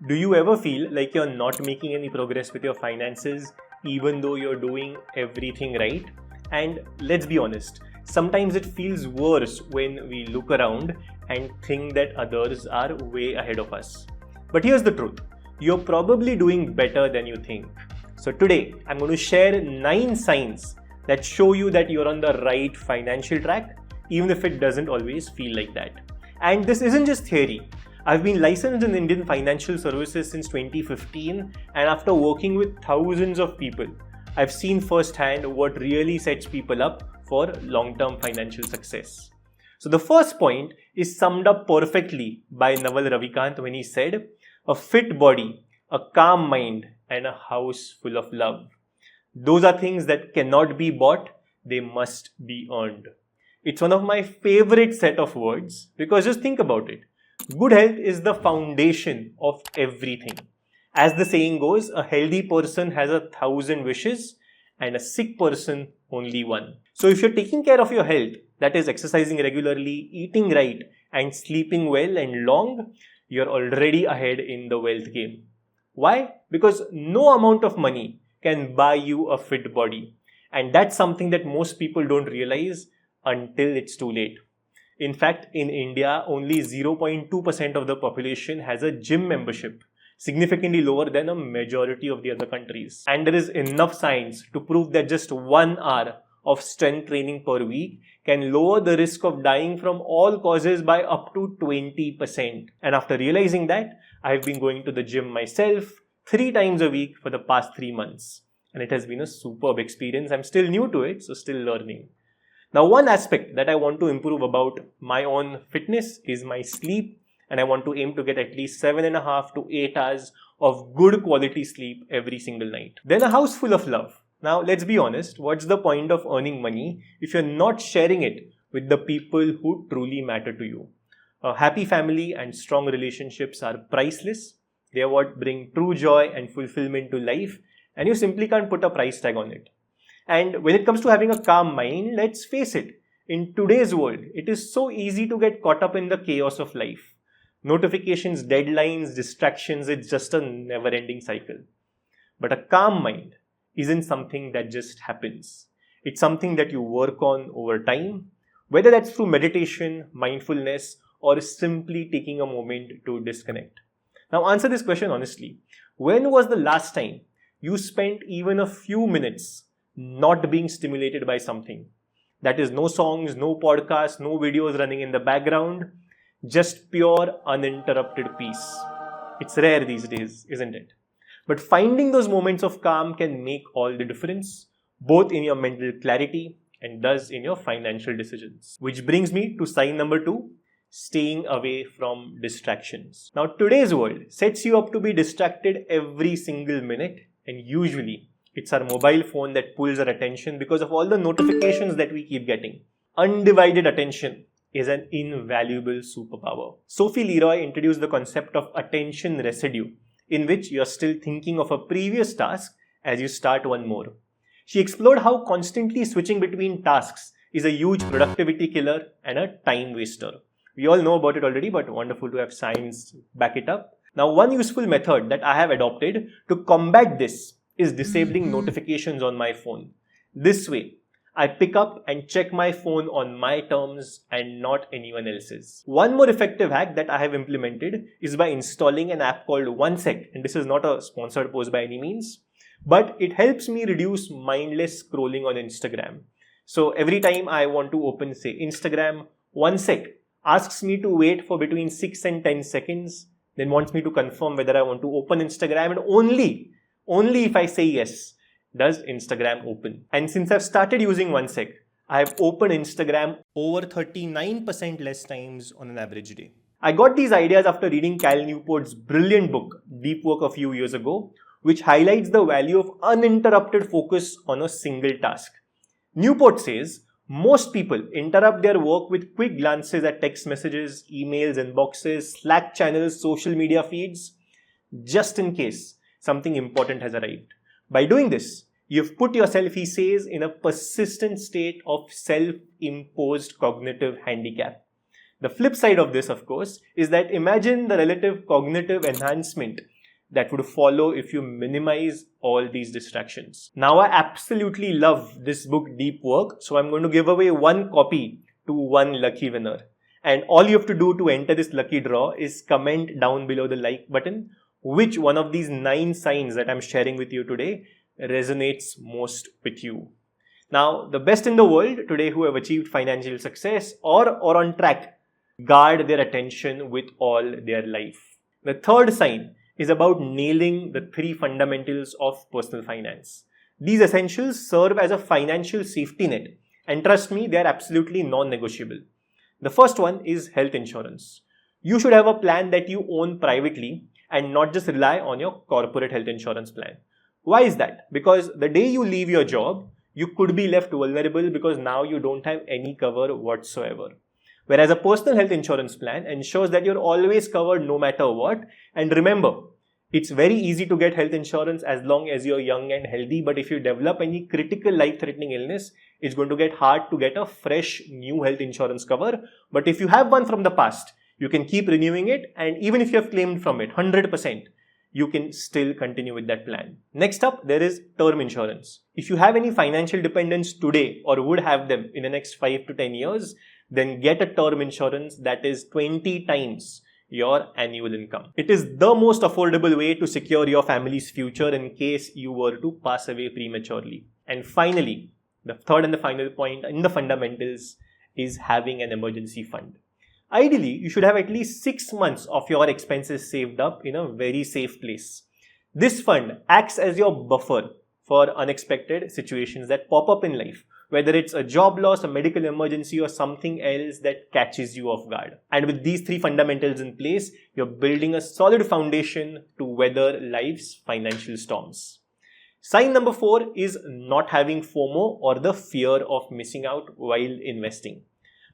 Do you ever feel like you're not making any progress with your finances even though you're doing everything right? And let's be honest, sometimes it feels worse when we look around and think that others are way ahead of us. But here's the truth, you're probably doing better than you think. So today, I'm going to share 9 signs that show you that you're on the right financial track, even if it doesn't always feel like that. And this isn't just theory. I've been licensed in Indian financial services since 2015, and after working with thousands of people, I've seen firsthand what really sets people up for long-term financial success. So the first point is summed up perfectly by Naval Ravikant when he said, "A fit body, a calm mind, and a house full of love. Those are things that cannot be bought, they must be earned." It's one of my favorite set of words because just think about it. Good health is the foundation of everything. As the saying goes, a healthy person has 1,000 wishes and a sick person only one. So if you're taking care of your health, that is exercising regularly, eating right, and sleeping well and long, you're already ahead in the wealth game. Why? Because no amount of money can buy you a fit body. And that's something that most people don't realize until it's too late. In fact, in India, only 0.2% of the population has a gym membership, significantly lower than a majority of the other countries. And there is enough science to prove that just 1 hour of strength training per week can lower the risk of dying from all causes by up to 20%. And after realizing that, I've been going to the gym myself 3 times a week for the past 3 months. And it has been a superb experience. I'm still new to it, so still learning. Now, one aspect that I want to improve about my own fitness is my sleep, and I want to aim to get at least 7.5 to 8 hours of good quality sleep every single night. Then a house full of love. Now, let's be honest, what's the point of earning money if you're not sharing it with the people who truly matter to you? A happy family and strong relationships are priceless. They are what bring true joy and fulfillment to life, and you simply can't put a price tag on it. And when it comes to having a calm mind, let's face it, in today's world, it is so easy to get caught up in the chaos of life. Notifications, deadlines, distractions, it's just a never-ending cycle. But a calm mind isn't something that just happens. It's something that you work on over time, whether that's through meditation, mindfulness, or simply taking a moment to disconnect. Now answer this question honestly. When was the last time you spent even a few minutes not being stimulated by something? That is no songs, no podcasts, no videos running in the background, just pure uninterrupted peace. It's rare these days, isn't it? But finding those moments of calm can make all the difference, both in your mental clarity and thus in your financial decisions. Which brings me to sign number 2, staying away from distractions. Now today's world sets you up to be distracted every single minute, and usually it's our mobile phone that pulls our attention because of all the notifications that we keep getting. Undivided attention is an invaluable superpower. Sophie Leroy introduced the concept of attention residue, in which you're still thinking of a previous task as you start one more. She explored how constantly switching between tasks is a huge productivity killer and a time waster. We all know about it already, but wonderful to have science back it up. Now, one useful method that I have adopted to combat this is disabling notifications on my phone. This way, I pick up and check my phone on my terms and not anyone else's. One more effective hack that I have implemented is by installing an app called OneSec, and this is not a sponsored post by any means, but it helps me reduce mindless scrolling on Instagram. So every time I want to open, say, Instagram, OneSec asks me to wait for between 6 and 10 seconds, then wants me to confirm whether I want to open Instagram, and only if I say yes, does Instagram open. And since I've started using OneSec, I've opened Instagram over 39% less times on an average day. I got these ideas after reading Cal Newport's brilliant book, Deep Work, a few years ago, which highlights the value of uninterrupted focus on a single task. Newport says, most people interrupt their work with quick glances at text messages, emails, inboxes, Slack channels, social media feeds, just in case something important has arrived. By doing this, you've put yourself, he says, in a persistent state of self-imposed cognitive handicap. The flip side of this, of course, is that imagine the relative cognitive enhancement that would follow if you minimize all these distractions. Now, I absolutely love this book, Deep Work, so I'm going to give away one copy to one lucky winner. And all you have to do to enter this lucky draw is comment down below the like button which one of these 9 signs that I'm sharing with you today resonates most with you. Now, the best in the world today who have achieved financial success or on track guard their attention with all their life. The third sign is about nailing the 3 fundamentals of personal finance. These essentials serve as a financial safety net, and trust me, they are absolutely non-negotiable. The first one is health insurance. You should have a plan that you own privately and not just rely on your corporate health insurance plan. Why is that? Because the day you leave your job, you could be left vulnerable because now you don't have any cover whatsoever. Whereas a personal health insurance plan ensures that you're always covered no matter what. And remember, it's very easy to get health insurance as long as you're young and healthy. But if you develop any critical life-threatening illness, it's going to get hard to get a fresh new health insurance cover. But if you have one from the past, you can keep renewing it. And even if you have claimed from it 100%, you can still continue with that plan. Next up, there is term insurance. If you have any financial dependents today or would have them in the next 5 to 10 years, then get a term insurance that is 20 times your annual income. It is the most affordable way to secure your family's future in case you were to pass away prematurely. And finally, the third and the final point in the fundamentals is having an emergency fund. Ideally, you should have at least 6 months of your expenses saved up in a very safe place. This fund acts as your buffer for unexpected situations that pop up in life, whether it's a job loss, a medical emergency, or something else that catches you off guard. And with these 3 fundamentals in place, you're building a solid foundation to weather life's financial storms. Sign number 4 is not having FOMO, or the fear of missing out while investing.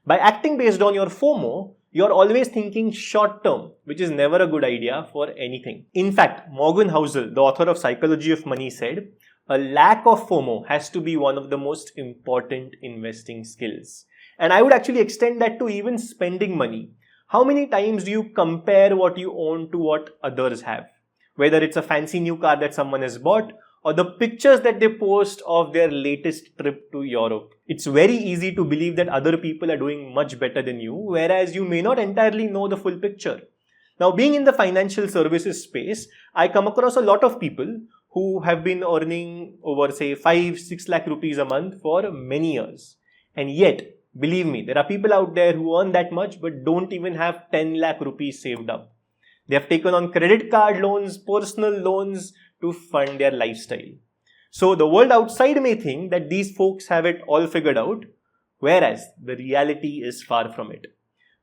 By acting based on your FOMO, you're always thinking short term, which is never a good idea for anything. In fact, Morgan Housel, the author of Psychology of Money, said, a lack of FOMO has to be one of the most important investing skills. And I would actually extend that to even spending money. How many times do you compare what you own to what others have? Whether it's a fancy new car that someone has bought or the pictures that they post of their latest trip to Europe. It's very easy to believe that other people are doing much better than you, whereas you may not entirely know the full picture. Now, being in the financial services space, I come across a lot of people who have been earning over, say, 5-6 lakh rupees a month for many years. And yet, believe me, there are people out there who earn that much but don't even have 10 lakh rupees saved up. They have taken on credit card loans, personal loans to fund their lifestyle. So the world outside may think that these folks have it all figured out, whereas the reality is far from it.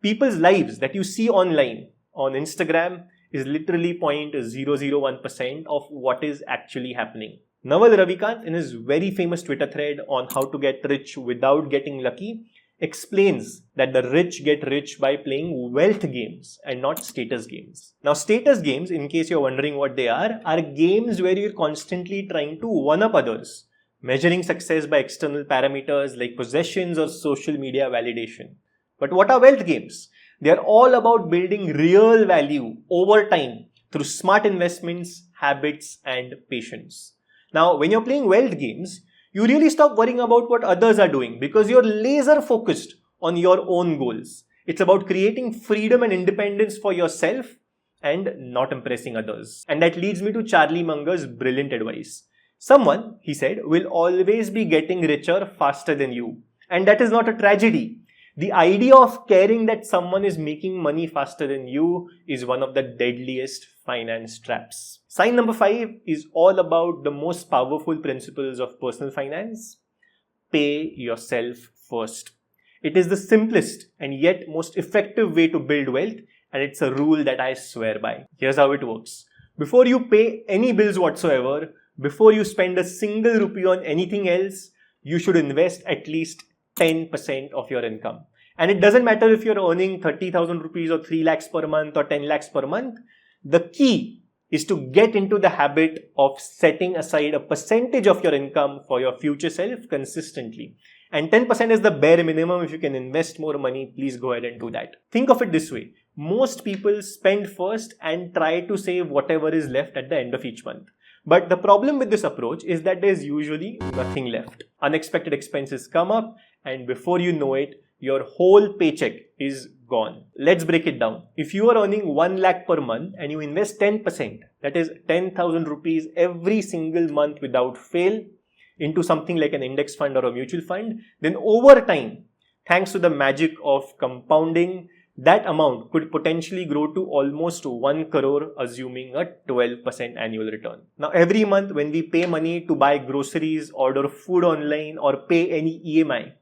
People's lives that you see online, on Instagram, is literally 0.001% of what is actually happening. Naval Ravikant, in his very famous Twitter thread on how to get rich without getting lucky, explains that the rich get rich by playing wealth games and not status games. Now, status games, in case you're wondering what they are games where you're constantly trying to one-up others, measuring success by external parameters like possessions or social media validation. But what are wealth games? They are all about building real value over time through smart investments, habits, and patience. Now, when you're playing wealth games, you really stop worrying about what others are doing because you're laser focused on your own goals. It's about creating freedom and independence for yourself and not impressing others. And that leads me to Charlie Munger's brilliant advice. Someone, he said, will always be getting richer faster than you. And that is not a tragedy. The idea of caring that someone is making money faster than you is one of the deadliest finance traps. Sign number 5 is all about the most powerful principles of personal finance. Pay yourself first. It is the simplest and yet most effective way to build wealth, and it's a rule that I swear by. Here's how it works. Before you pay any bills whatsoever, before you spend a single rupee on anything else, you should invest at least 10% of your income. And it doesn't matter if you're earning 30,000 rupees or 3 lakhs per month or 10 lakhs per month. The key is to get into the habit of setting aside a percentage of your income for your future self consistently. And 10% is the bare minimum. If you can invest more money, please go ahead and do that. Think of it this way. Most people spend first and try to save whatever is left at the end of each month. But the problem with this approach is that there's usually nothing left. Unexpected expenses come up, and before you know it, your whole paycheck is gone. Let's break it down. If you are earning 1 lakh per month and you invest 10%, that is 10,000 rupees every single month without fail, into something like an index fund or a mutual fund, then over time, thanks to the magic of compounding, that amount could potentially grow to almost 1 crore, assuming a 12% annual return. Now, every month when we pay money to buy groceries, order food online, or pay any EMI,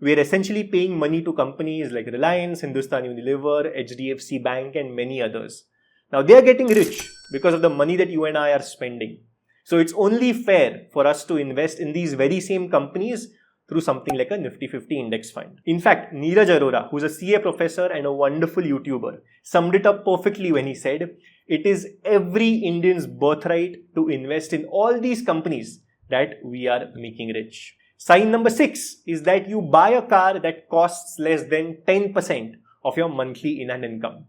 we are essentially paying money to companies like Reliance, Hindustan Unilever, HDFC Bank, and many others. Now, they are getting rich because of the money that you and I are spending. So, it's only fair for us to invest in these very same companies through something like a Nifty 50 index fund. In fact, Neeraj Arora, who's a CA professor and a wonderful YouTuber, summed it up perfectly when he said, it is every Indian's birthright to invest in all these companies that we are making rich. Sign number 6 is that you buy a car that costs less than 10% of your monthly in-hand income.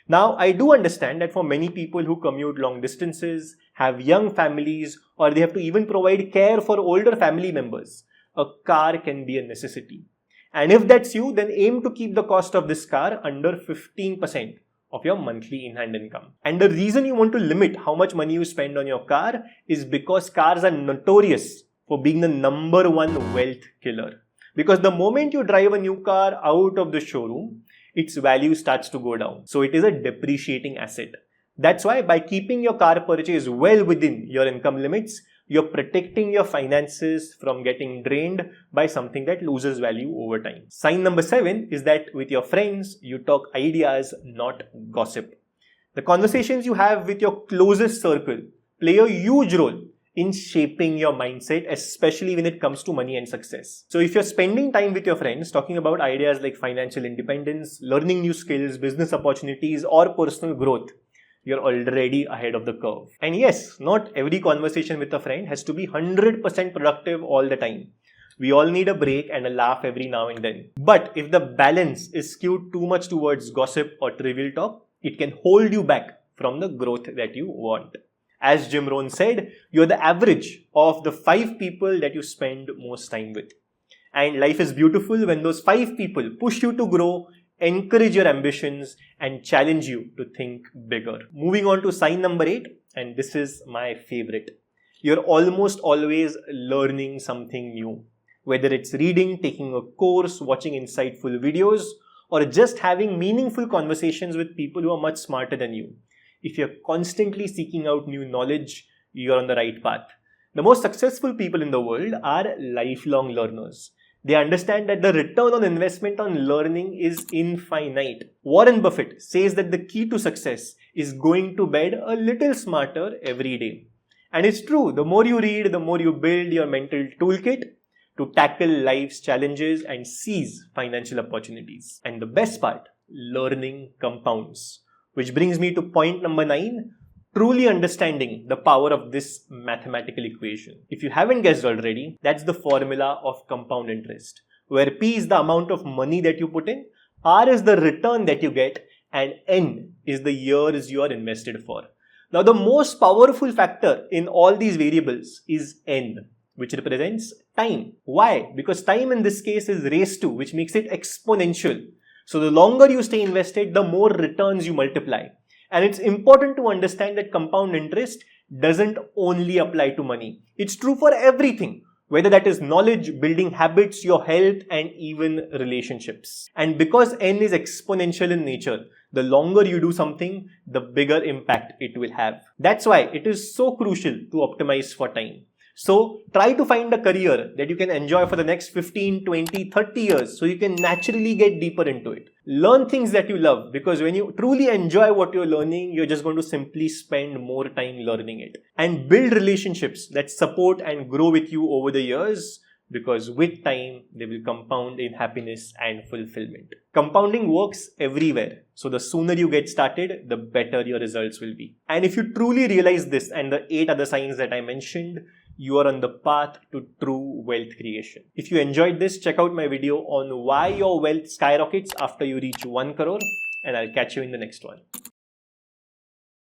Now, I do understand that for many people who commute long distances, have young families, or they have to even provide care for older family members, a car can be a necessity. And if that's you, then aim to keep the cost of this car under 15% of your monthly in-hand income. And the reason you want to limit how much money you spend on your car is because cars are notorious for being the number one wealth killer. Because the moment you drive a new car out of the showroom, its value starts to go down. So it is a depreciating asset. That's why by keeping your car purchase well within your income limits, you're protecting your finances from getting drained by something that loses value over time. Sign number 7 is that with your friends, you talk ideas, not gossip. The conversations you have with your closest circle play a huge role in shaping your mindset, especially when it comes to money and success. So if you're spending time with your friends talking about ideas like financial independence, learning new skills, business opportunities, or personal growth, you're already ahead of the curve. And yes, not every conversation with a friend has to be 100% productive all the time. We all need a break and a laugh every now and then. But if the balance is skewed too much towards gossip or trivial talk, it can hold you back from the growth that you want. As Jim Rohn said, you're the average of the 5 people that you spend most time with. And life is beautiful when those 5 people push you to grow, encourage your ambitions, and challenge you to think bigger. Moving on to sign number 8, and this is my favorite. You're almost always learning something new. Whether it's reading, taking a course, watching insightful videos, or just having meaningful conversations with people who are much smarter than you. If you're constantly seeking out new knowledge, you're on the right path. The most successful people in the world are lifelong learners. They understand that the return on investment on learning is infinite. Warren Buffett says that the key to success is going to bed a little smarter every day. And it's true, the more you read, the more you build your mental toolkit to tackle life's challenges and seize financial opportunities. And the best part, learning compounds. Which brings me to point number 9, truly understanding the power of this mathematical equation. If you haven't guessed already, that's the formula of compound interest, where P is the amount of money that you put in, R is the return that you get, and N is the years you are invested for. Now, the most powerful factor in all these variables is N, which represents time. Why? Because time in this case is raised to, which makes it exponential. So the longer you stay invested, the more returns you multiply. And it's important to understand that compound interest doesn't only apply to money. It's true for everything, whether that is knowledge, building habits, your health, and even relationships. And because N is exponential in nature, the longer you do something, the bigger impact it will have. That's why it is so crucial to optimize for time. So try to find a career that you can enjoy for the next 15, 20, 30 years so you can naturally get deeper into it. Learn things that you love, because when you truly enjoy what you're learning, you're just going to simply spend more time learning it. And build relationships that support and grow with you over the years, because with time, they will compound in happiness and fulfillment. Compounding works everywhere. So the sooner you get started, the better your results will be. And if you truly realize this and the 8 other signs that I mentioned, you are on the path to true wealth creation. If you enjoyed this, check out my video on why your wealth skyrockets after you reach 1 crore, and I'll catch you in the next one.